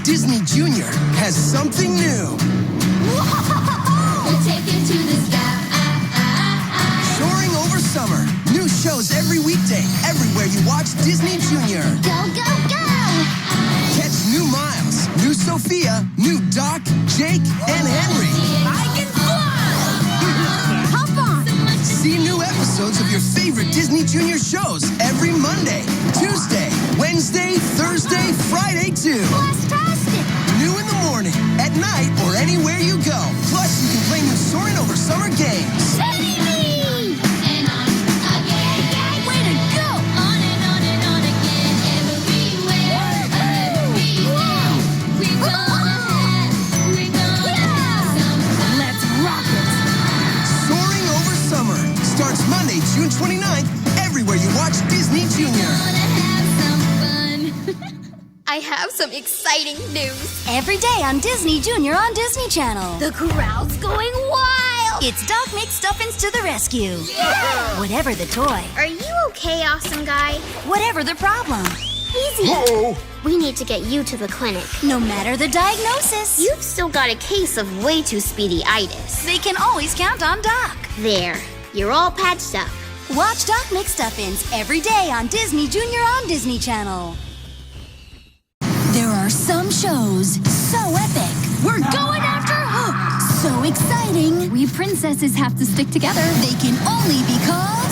Disney Junior has something new. We'll take it to the sky. Soaring over summer. New shows every weekday, everywhere you watch Disney Junior. Go, go, go! Catch new Miles, new Sophia, new Doc, Jake, and Henry. I can fly! Hop on! See new episodes of your favorite Disney Junior shows every Monday, Tuesday, Wednesday, Thursday, Friday too. Fantastic! New in the morning, at night, or anywhere you go. Plus, you can play new Soaring Over Summer games. Baby! And on again. Way to go! On and on again. Everywhere. Everywhere. We're gonna have some fun. Let's rock it! Soaring Over Summer starts Monday, June 29th, everywhere you watch Disney Junior. Gonna have some fun. I have some exciting news. Every day on Disney Junior on Disney Channel. The crowd's going wild. It's Doc Mcstuffins to the rescue. Yeah! Whatever the toy, Are you okay, awesome guy? whatever the problem, Easy. Uh-oh. We need to get you to the clinic. no matter the diagnosis, You've still got a case of way too speedy-itis. they can always count on Doc. There. You're all patched up. Watch Doc Mcstuffins every day on Disney Junior on Disney Channel. There are some shows so epic. We're going after Hook. So exciting. We princesses have to stick together. They can only be called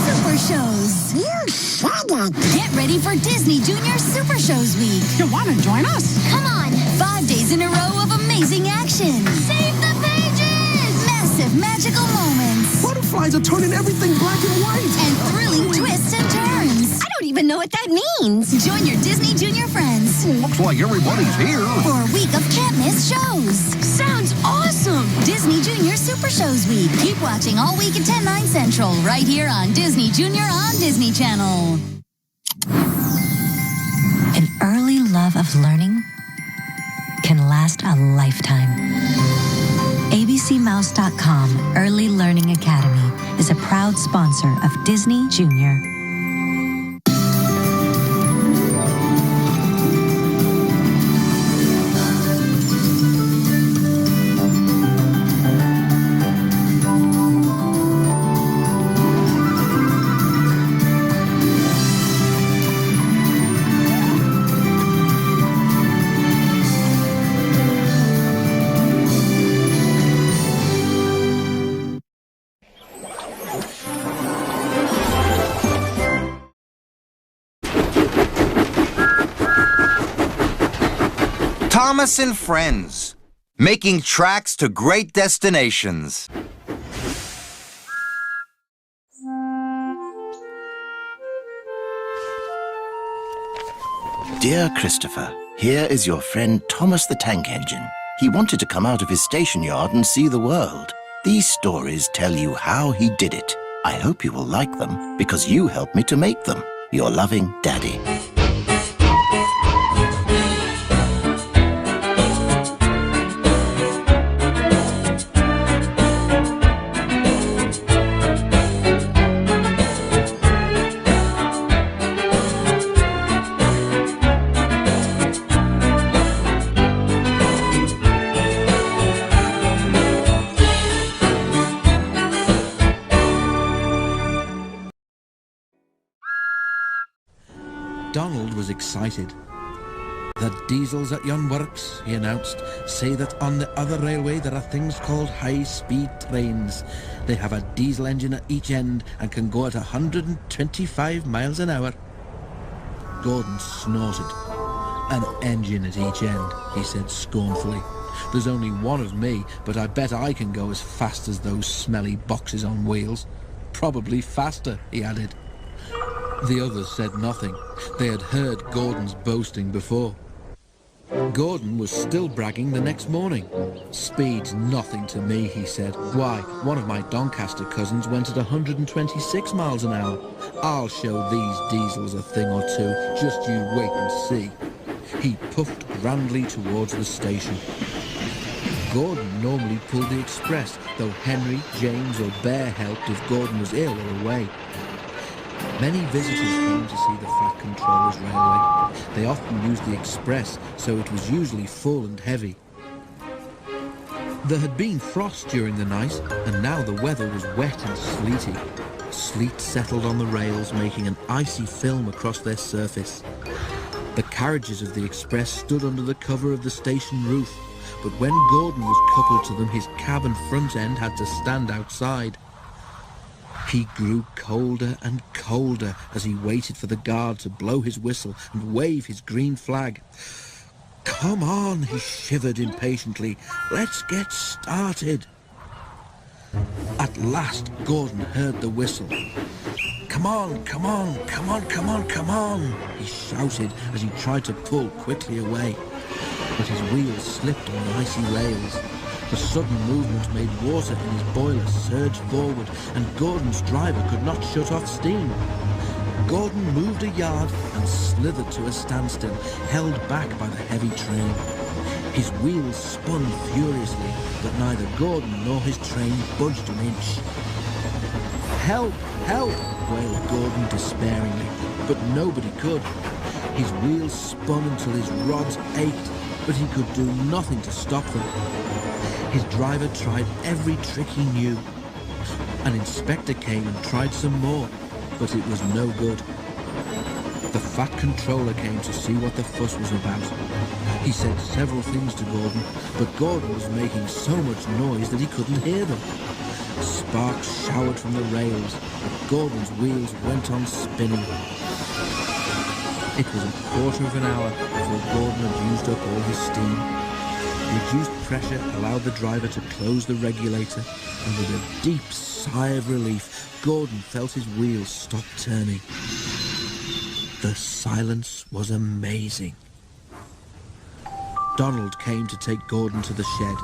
Super Shows. You said it. Get ready for Disney Junior Super Shows Week. You want to join us? Come on. 5 days in a row of amazing action. Save the pages! Massive magical moments. Butterflies are turning everything black and white. And thrilling twists and turns. I don't even know what that means. Join your Disney Junior friends Looks like everybody's here. for a week of can't miss shows. Sounds awesome. Disney Junior Super Shows Week. Keep watching all week at 10, 9 Central, right here on Disney Junior on Disney Channel. An early love of learning can last a lifetime. ABCMouse.com Early Learning Academy is a proud sponsor of Disney Junior. Thomas and Friends, making tracks to great destinations. Dear Christopher, here is your friend Thomas the Tank Engine. He wanted to come out of his station yard and see the world. These stories tell you how he did it. I hope you will like them because you helped me to make them. Your loving Daddy. Donald was excited. The diesels at yon works, he announced, say that on the other railway there are things called high-speed trains. They have a diesel engine at each end and can go at 125 miles an hour. Gordon snorted. An engine at each end, he said scornfully. There's only one of me, but I bet I can go as fast as those smelly boxes on wheels. Probably faster, he added. The others said nothing. They had heard Gordon's boasting before. Gordon was still bragging the next morning. Speed's nothing to me, he said. Why, one of my Doncaster cousins went at 126 miles an hour. I'll show these diesels a thing or two. Just you wait and see. He puffed grandly towards the station. Gordon normally pulled the express, though Henry, James or Bear helped if Gordon was ill or away. Many visitors came to see the fat controllers railway. They often used the express, so it was usually full and heavy. There had been frost during the night, and now the weather was wet and sleety. Sleet settled on the rails, making an icy film across their surface. The carriages of the express stood under the cover of the station roof, but when Gordon was coupled to them, his cab and front end had to stand outside. He grew colder and colder as he waited for the guard to blow his whistle and wave his green flag. "Come on," he shivered impatiently. "Let's get started." At last, Gordon heard the whistle. "Come on, come on, come on, come on, come on," he shouted as he tried to pull quickly away. But his wheels slipped on the icy rails. The sudden movement made water in his boiler surge forward, and Gordon's driver could not shut off steam. Gordon moved a yard and slithered to a standstill, held back by the heavy train. His wheels spun furiously, but neither Gordon nor his train budged an inch. "Help! Help!" wailed Gordon despairingly, but nobody could. His wheels spun until his rods ached, but he could do nothing to stop them. His driver tried every trick he knew. An inspector came and tried some more, but it was no good. The fat controller came to see what the fuss was about. He said several things to Gordon, but Gordon was making so much noise that he couldn't hear them. Sparks showered from the rails, but Gordon's wheels went on spinning. It was a quarter of an hour before Gordon had used up all his steam. Reduced pressure allowed the driver to close the regulator, and with a deep sigh of relief, Gordon felt his wheels stop turning. The silence was amazing. Donald came to take Gordon to the shed.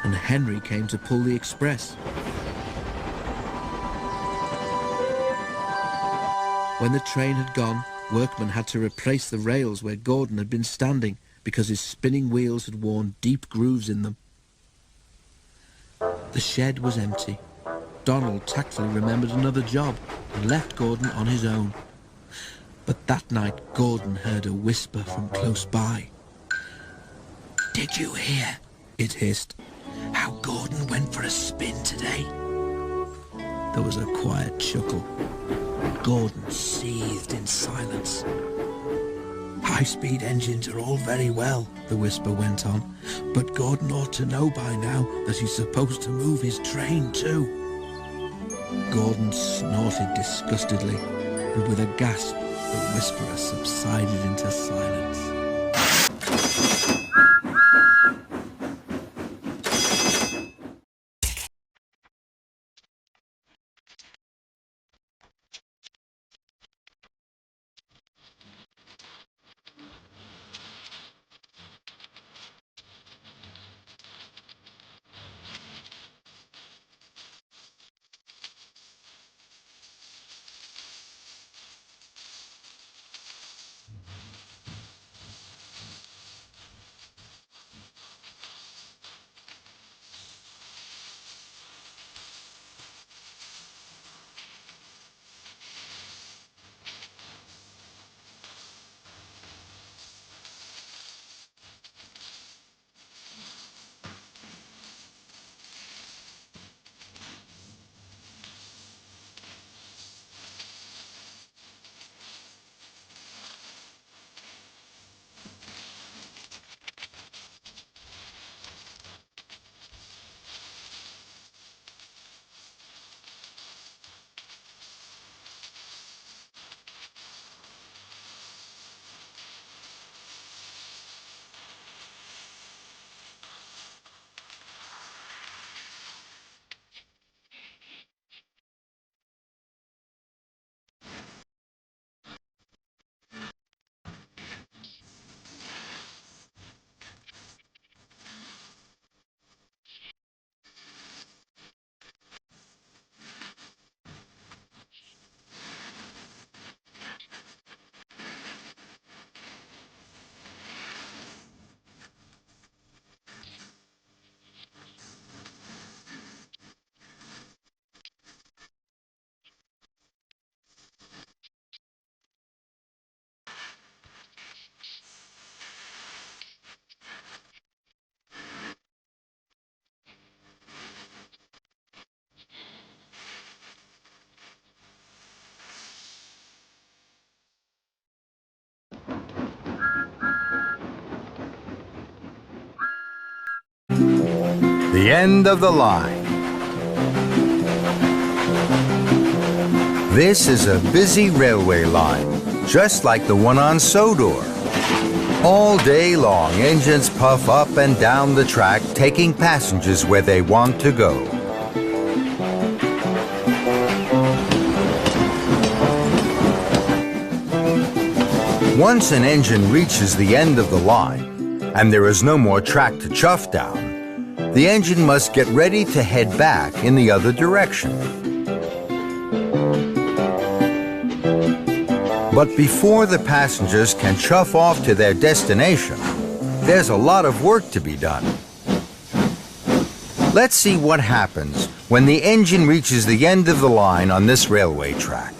And Henry came to pull the express. When the train had gone, workmen had to replace the rails where Gordon had been standing because his spinning wheels had worn deep grooves in them. The shed was empty. Donald tactfully remembered another job and left Gordon on his own. But that night Gordon heard a whisper from close by. "Did you hear?" it hissed. "How Gordon went for a spin today?" There was a quiet chuckle. Gordon seethed in silence. "High-speed engines are all very well," the whisper went on, "but Gordon ought to know by now that he's supposed to move his train too." Gordon snorted disgustedly, and with a gasp, the whisperer subsided into silence. the end of the line. This is a busy railway line, just like the one on Sodor. All day long, engines puff up and down the track, taking passengers where they want to go. Once an engine reaches the end of the line, and there is no more track to chuff down, the engine must get ready to head back in the other direction. But before the passengers can chuff off to their destination, there's a lot of work to be done. Let's see what happens when the engine reaches the end of the line on this railway track.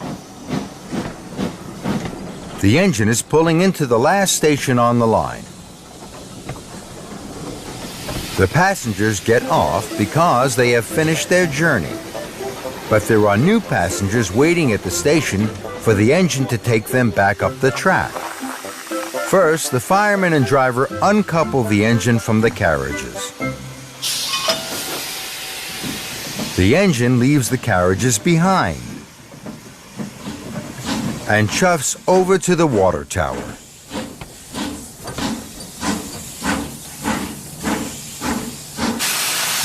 The engine is pulling into the last station on the line. The passengers get off because they have finished their journey. But there are new passengers waiting at the station for the engine to take them back up the track. First, the fireman and driver uncouple the engine from the carriages. The engine leaves the carriages behind and chuffs over to the water tower.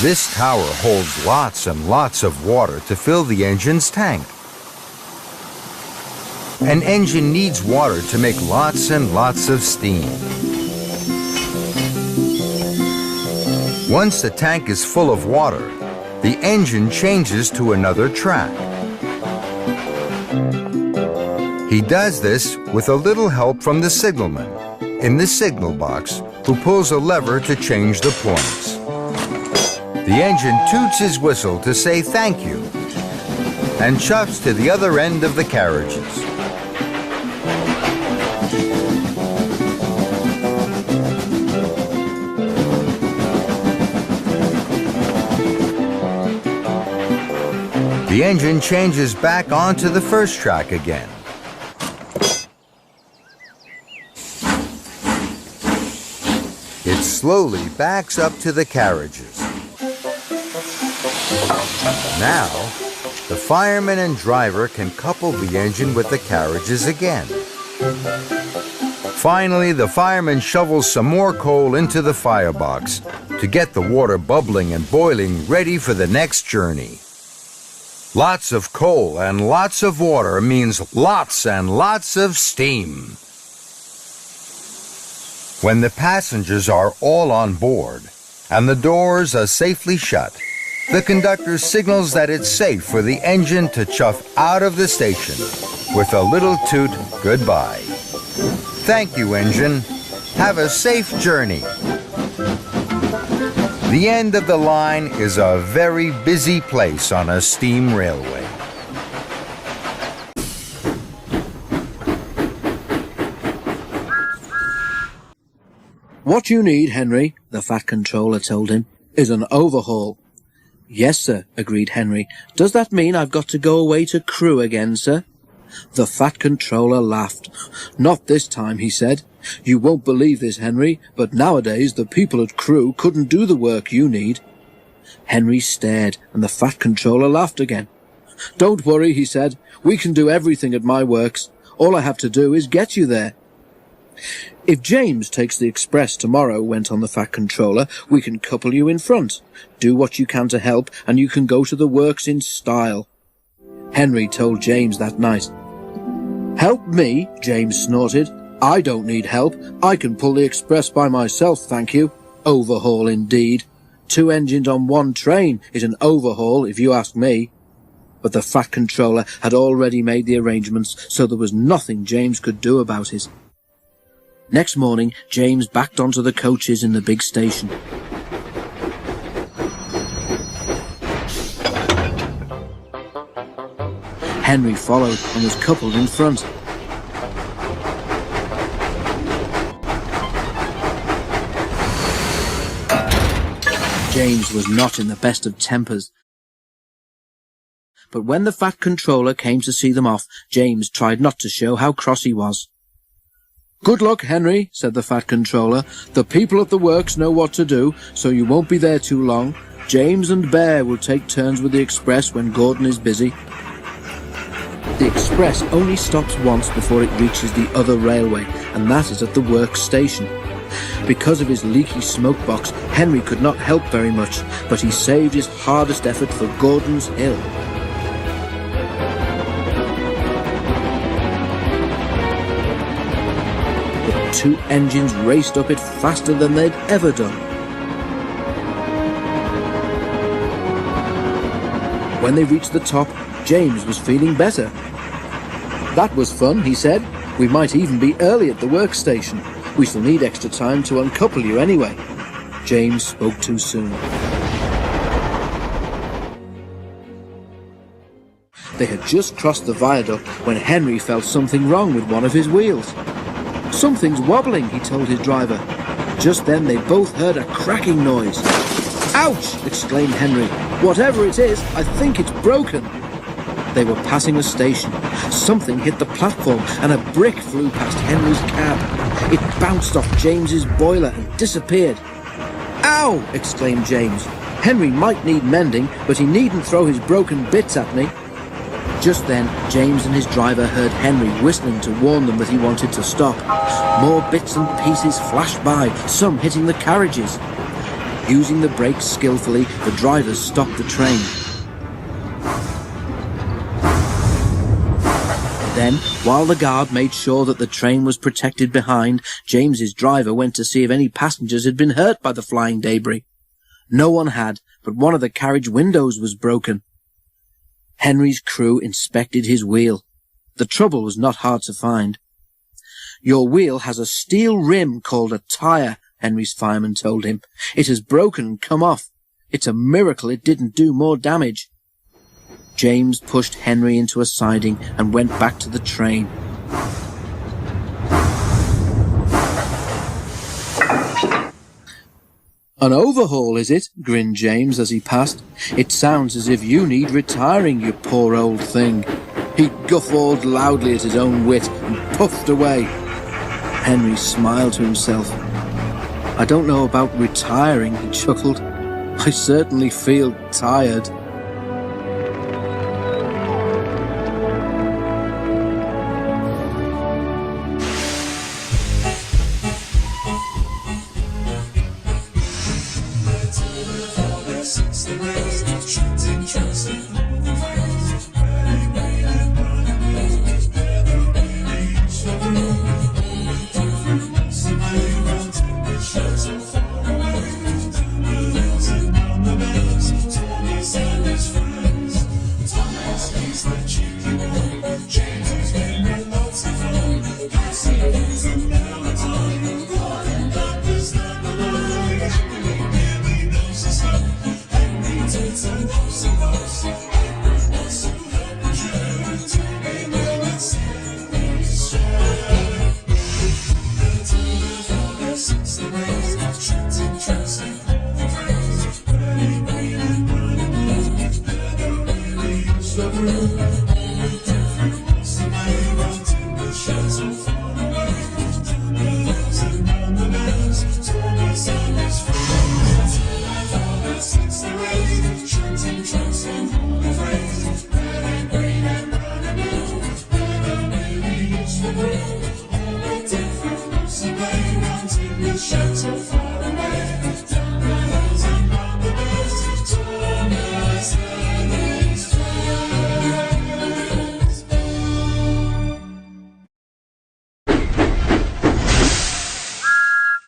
This tower holds lots and lots of water to fill the engine's tank. An engine needs water to make lots and lots of steam. Once the tank is full of water, the engine changes to another track. He does this with a little help from the signalman in the signal box, who pulls a lever to change the points. The engine toots his whistle to say thank you and chuffs to the other end of the carriages. The engine changes back onto the first track again. It slowly backs up to the carriages. Now, the fireman and driver can couple the engine with the carriages again. Finally, the fireman shovels some more coal into the firebox to get the water bubbling and boiling, ready for the next journey. Lots of coal and lots of water means lots and lots of steam. When the passengers are all on board and the doors are safely shut, the conductor signals that it's safe for the engine to chuff out of the station with a little toot goodbye. Thank you, engine. Have a safe journey. The end of the line is a very busy place on a steam railway. What you need, Henry, the Fat Controller told him, is an overhaul. Yes, sir, agreed Henry. Does that mean I've got to go away to Crewe again, sir? The Fat Controller laughed. Not this time, he said. You won't believe this, Henry, but nowadays the people at Crewe couldn't do the work you need. Henry stared, and the Fat Controller laughed again. Don't worry, he said. We can do everything at my works. All I have to do is get you there. If James takes the express tomorrow, went on the Fat Controller, we can couple you in front. Do what you can to help, and you can go to the works in style. Henry told James that night. Help me, James snorted. I don't need help. I can pull the express by myself, thank you. Overhaul indeed. 2 engines on 1 train is an overhaul, if you ask me. But the Fat Controller had already made the arrangements, so there was nothing James could do about it. Next morning, James backed onto the coaches in the big station. Henry followed and was coupled in front. James was not in the best of tempers. But when the Fat Controller came to see them off, James tried not to show how cross he was. Good luck, Henry, said the Fat Controller. The people at the works know what to do, so you won't be there too long. James and Bear will take turns with the express when Gordon is busy. The express only stops once before it reaches the other railway, and that is at the work station. Because of his leaky smoke box, Henry could not help very much, but he saved his hardest effort for Gordon's Hill. The two engines raced up it faster than they'd ever done. When they reached the top, James was feeling better. "That was fun," he said. "We might even be early at the workstation. We shall need extra time to uncouple you anyway." James spoke too soon. They had just crossed the viaduct when Henry felt something wrong with one of his wheels. "Something's wobbling," he told his driver. Just then they both heard a cracking noise. "Ouch!" exclaimed Henry. "Whatever it is, I think it's broken." They were passing a station. Something hit the platform and a brick flew past Henry's cab. It bounced off James's boiler and disappeared. "Ow!" exclaimed James. "Henry might need mending, but he needn't throw his broken bits at me." Just then, James and his driver heard Henry whistling to warn them that he wanted to stop. More bits and pieces flashed by, some hitting the carriages. Using the brakes skillfully, the drivers stopped the train. Then, while the guard made sure that the train was protected behind, James's driver went to see if any passengers had been hurt by the flying debris. No one had, but one of the carriage windows was broken. Henry's crew inspected his wheel. The trouble was not hard to find. "Your wheel has a steel rim called a tyre," Henry's fireman told him. "It has broken and come off. It's a miracle it didn't do more damage." James pushed Henry into a siding and went back to the train. "An overhaul, is it?" grinned James as he passed. "It sounds as if you need retiring, you poor old thing." He guffawed loudly at his own wit and puffed away. Henry smiled to himself. "I don't know about retiring," he chuckled. "I certainly feel tired."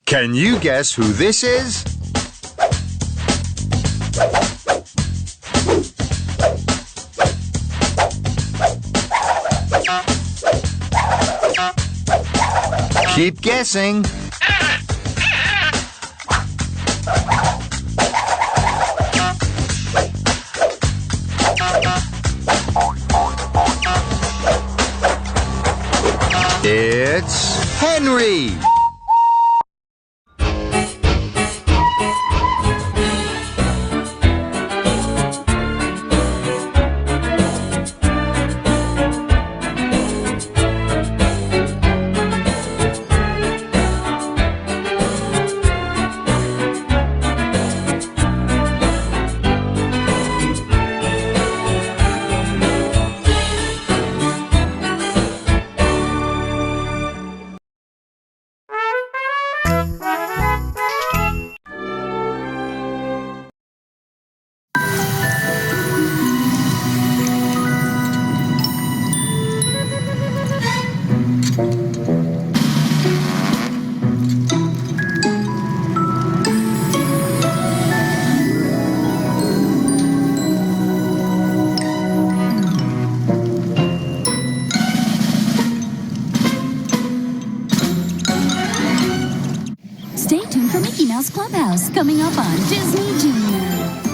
Can you guess who this is? Keep guessing. It's Henry. ABCMouse Clubhouse coming up on Disney Junior.